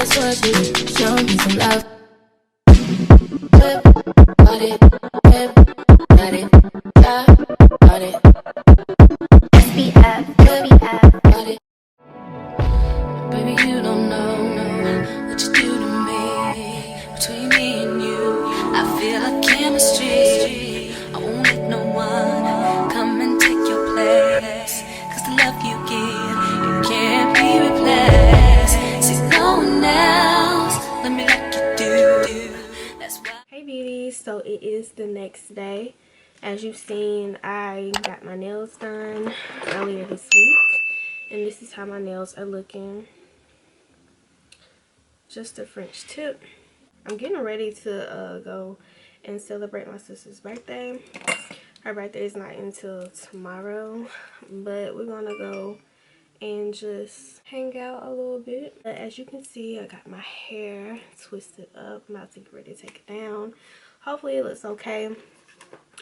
just what you show me some love. Whip, got it, whip, got it, got it. SBF, got it. Baby, you don't know what you do to me. Between me and you, I feel like chemistry. I won't let no one come and take your place. Cause the love you give, it can't be replaced. See, no one else, let me like you do. That's why. Hey beauties, so it is the next day. As you've seen, I got my nails done earlier this week, and this is how my nails are looking. Just a French tip. I'm getting ready to go and celebrate my sister's birthday. Her birthday is not until tomorrow, but we're gonna go and just hang out a little bit. But as you can see, I got my hair twisted up. I'm about to get ready to take it down. Hopefully it looks okay.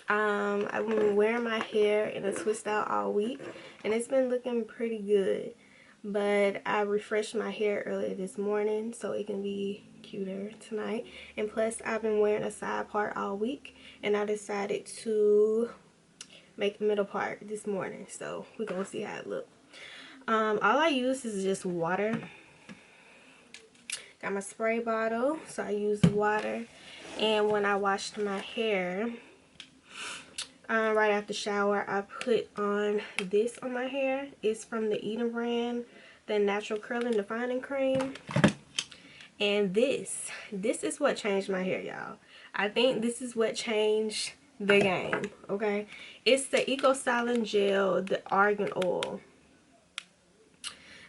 I've been wearing my hair in a twist out all week, and it's been looking pretty good. But I refreshed my hair earlier this morning so it can be cuter tonight. And plus, I've been wearing a side part all week, and I decided to make the middle part this morning. So we're gonna see how it looks. All I use is just water. Got my spray bottle, so I use water. And when I washed my hair, right after shower, I put on this on my hair. It's from the Eden brand, the Natural Curling Defining Cream. And this is what changed my hair, y'all. I think this is what changed the game, okay? It's the Eco Styling Gel, the argan oil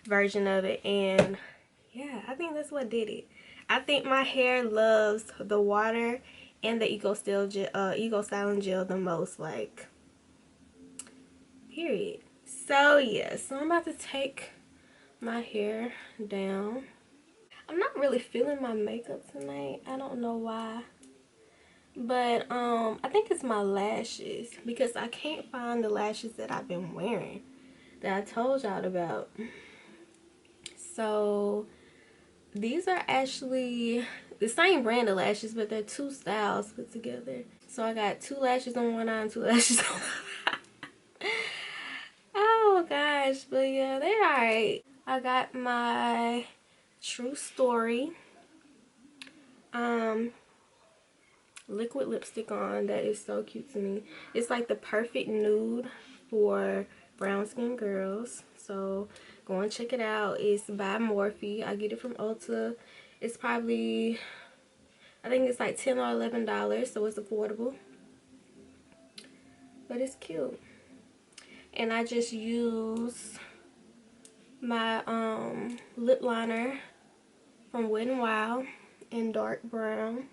version of it. And yeah, I think that's what did it. I think my hair loves the water and the Eco Styling Gel the most, like, period. So yeah, so I'm about to take my hair down. I'm not really feeling my makeup tonight. I don't know why, but I think it's my lashes, because I can't find the lashes that I've been wearing that I told y'all about. So these are actually the same brand of lashes, but they're two styles put together. So I got two lashes on one eye and two lashes on one eye. Oh gosh, but yeah, they're alright. I got my True Story liquid lipstick on. That is so cute to me. It's like the perfect nude for brown skin girls. So go and check it out. It's by Morphe. I get it from Ulta. It's probably, I think it's like $10 or $11, so it's affordable. But it's cute. And I just use my lip liner from Wet n Wild in dark brown.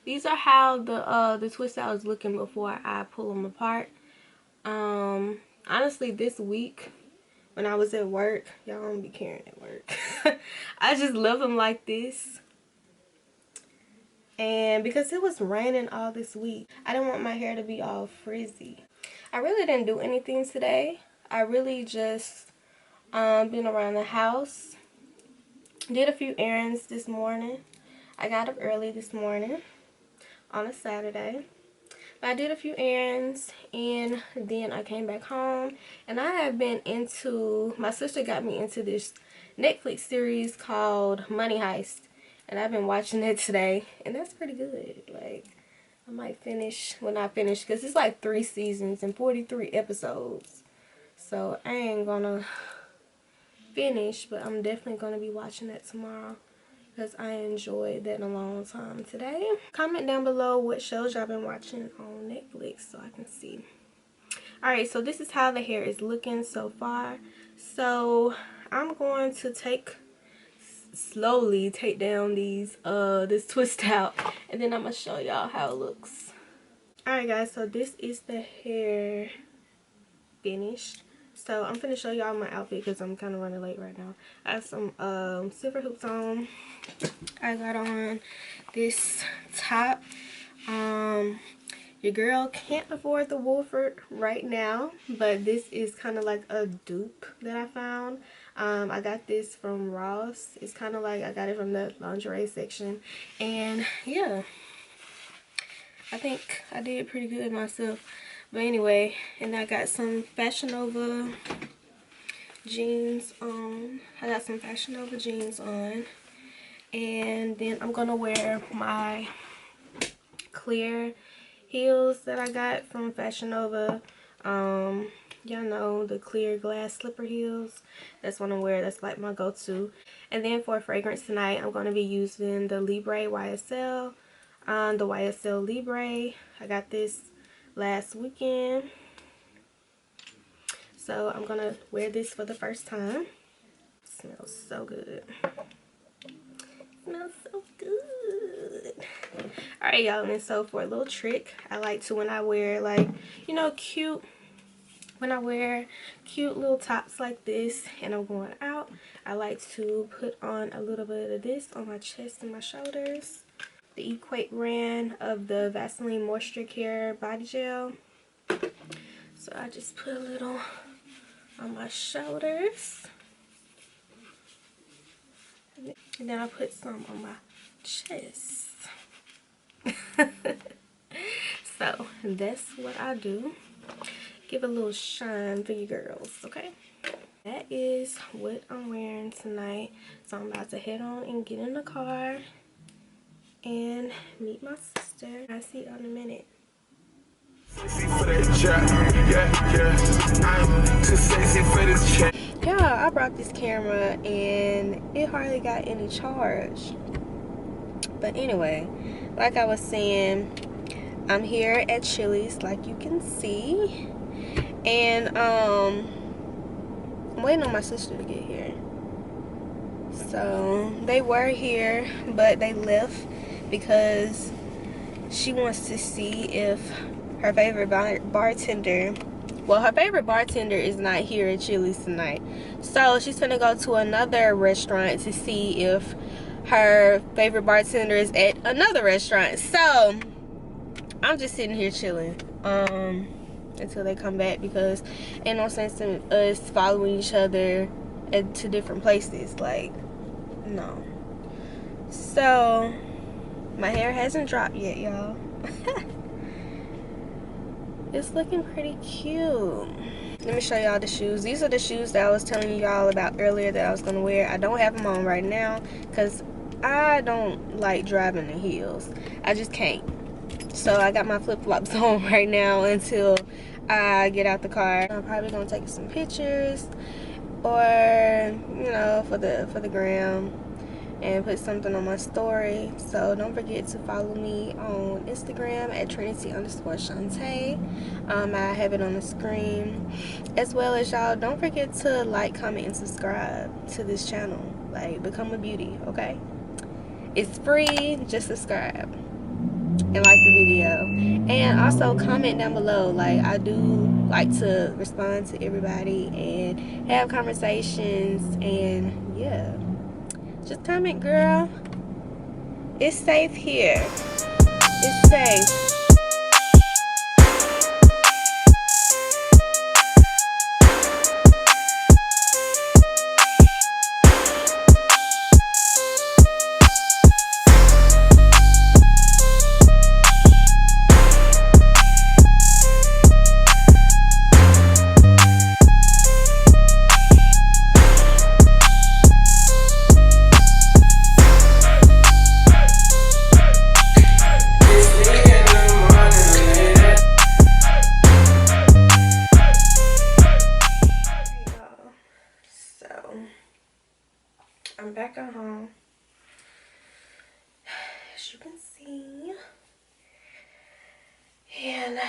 These are how the twist out is looking before I pull them apart. Honestly, this week when I was at work, y'all don't be caring at work. I just love them like this. And because it was raining all this week, I didn't want my hair to be all frizzy. I really didn't do anything today. I really just been around the house. Did a few errands this morning. I got up early this morning on a Saturday. But I did a few errands, and then I came back home, and I have been into, my sister got me into this Netflix series called Money Heist, and I've been watching it today, and that's pretty good. Like, I might finish, well, not finish, because it's like 3 seasons and 43 episodes, so I ain't gonna finish, but I'm definitely gonna be watching that tomorrow, because I enjoyed that in a long time today. Comment down below what shows y'all been watching on Netflix so I can see. Alright, so this is how the hair is looking so far. So I'm going to slowly take down these this twist out, and then I'm gonna show y'all how it looks. Alright guys, so this is the hair finished. So I'm finna show y'all my outfit because I'm kind of running late right now. I have some silver hoops on. I got on this top. Your girl can't afford the Wolford right now, but this is kind of like a dupe that I found. I got this from Ross. It's kind of like I got it from the lingerie section. And yeah, I think I did pretty good myself. But anyway, and I got some Fashion Nova jeans on. And then I'm gonna wear my clear heels that I got from Fashion Nova. Y'all know the clear glass slipper heels. That's what I'm wearing. That's like my go-to. And then for fragrance tonight, I'm gonna be using the Libre YSL. The YSL Libre. I got this last weekend. So I'm gonna wear this for the first time. Smells so good. Smells so good. Alright, y'all, and so for a little trick, I like to, when I wear like, you know, when I wear cute little tops like this and I'm going out, I like to put on a little bit of this on my chest and my shoulders. The Equate brand of the Vaseline Moisture Care Body Gel. So I just put a little on my shoulders. And then I put some on my chest. So that's what I do. Give a little shine for you girls, okay? That is what I'm wearing tonight. So I'm about to head on and get in the car and meet my sister. I'll see you in a minute. Yeah, I brought this camera and it hardly got any charge. But anyway, like I was saying, I'm here at Chili's, like you can see. And I'm waiting on my sister to get here. So they were here, but they left because she wants to see if her favorite bartender, well, her favorite bartender is not here at Chili's tonight. So she's gonna go to another restaurant to see if her favorite bartender is at another restaurant. So I'm just sitting here chilling until they come back, because ain't no sense in us following each other to different places. Like, no. So my hair hasn't dropped yet, y'all. It's looking pretty cute. Let me show y'all the shoes. These are the shoes that I was telling y'all about earlier that I was gonna wear. I don't have them on right now because I don't like driving in heels. I just can't. So I got my flip-flops on right now until I get out the car. I'm probably gonna take some pictures, or you know, for the gram, and put something on my story. So don't forget to follow me on Instagram at Trinity_Shantae. I have it on the screen, as well as y'all don't forget to like, comment, and subscribe to this channel. Like, become a beauty, okay? It's free. Just subscribe and like the video, and also comment down below. Like, I do like to respond to everybody and have conversations, and yeah, just comment, girl. It's safe here. It's safe. I'm back at home, as you can see, and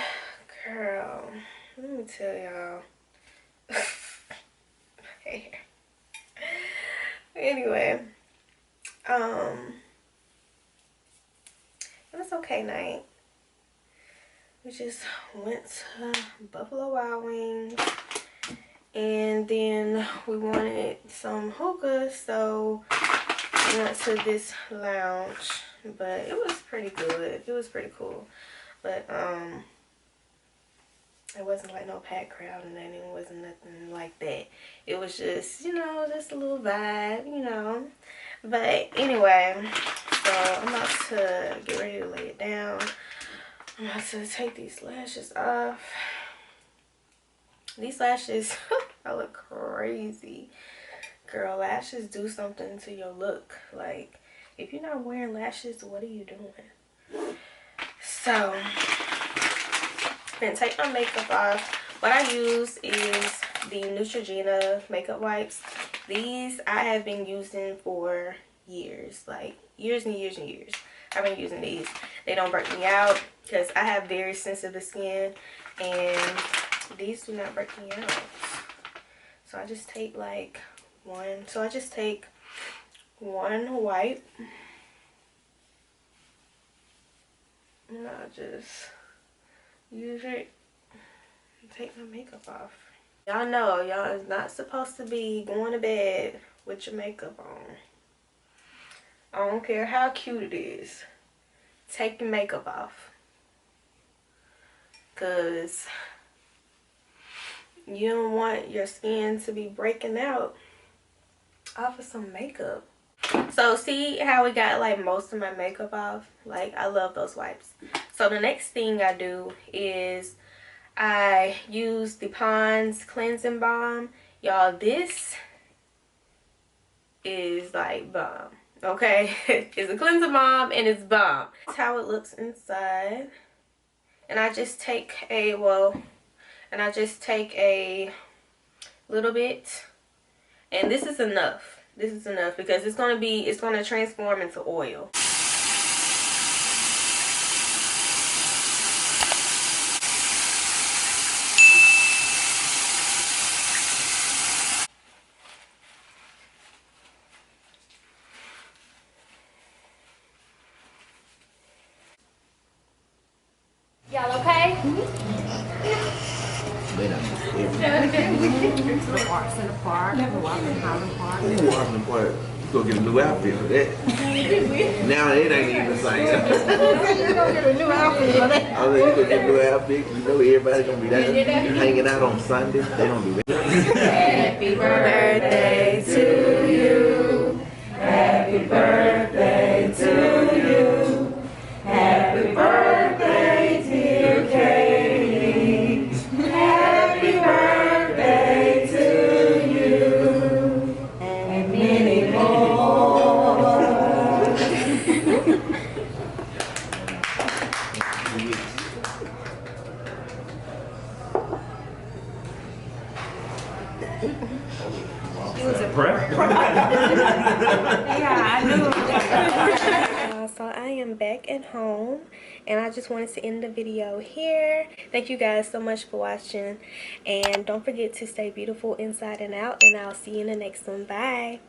girl, let me tell y'all. Anyway, it was okay night. We just went to Buffalo Wild Wings, and then we wanted some hookah, so we went to this lounge. But it was pretty good. It was pretty cool. But It wasn't like no packed crowd and then it wasn't nothing like that. It was just, you know, just a little vibe, you know. But anyway, so I'm about to get ready to lay it down. I'm about to take these lashes off. These lashes, I look crazy. Girl, lashes do something to your look. Like, if you're not wearing lashes, what are you doing? So, then take my makeup off. What I use is the Neutrogena makeup wipes. These I have been using for years, like years and years and years. I've been using these. They don't break me out because I have very sensitive skin, and these do not break me out. So I just take like one. So I just take one wipe, and I just use it and take my makeup off. Y'all know y'all is not supposed to be going to bed with your makeup on. I don't care how cute it is. Take your makeup off. Cause you don't want your skin to be breaking out off of some makeup. So see how we got like most of my makeup off? Like, I love those wipes. So the next thing I do is I use the Pond's cleansing balm. Y'all, this is like bomb. Okay, it's a cleansing balm and it's bomb. That's how it looks inside. And I just take a little bit, and this is enough. This is enough because it's gonna transform into oil. Y'all okay? The parks in the park, the walking in Highland Park. Walking in the park. You go get a new outfit for that. Now it ain't even the same. You gonna get a new outfit for that? I was like, you go get a new outfit. You know everybody's gonna be there hanging out on Sunday. They don't do that. Happy birthday to you. Happy birthday to you. Happy birthday, dear Katie. Happy birthday to you. And many more. So I am back at home, and I just wanted to end the video here. Thank you guys so much for watching, and don't forget to stay beautiful inside and out, and I'll see you in the next one. Bye.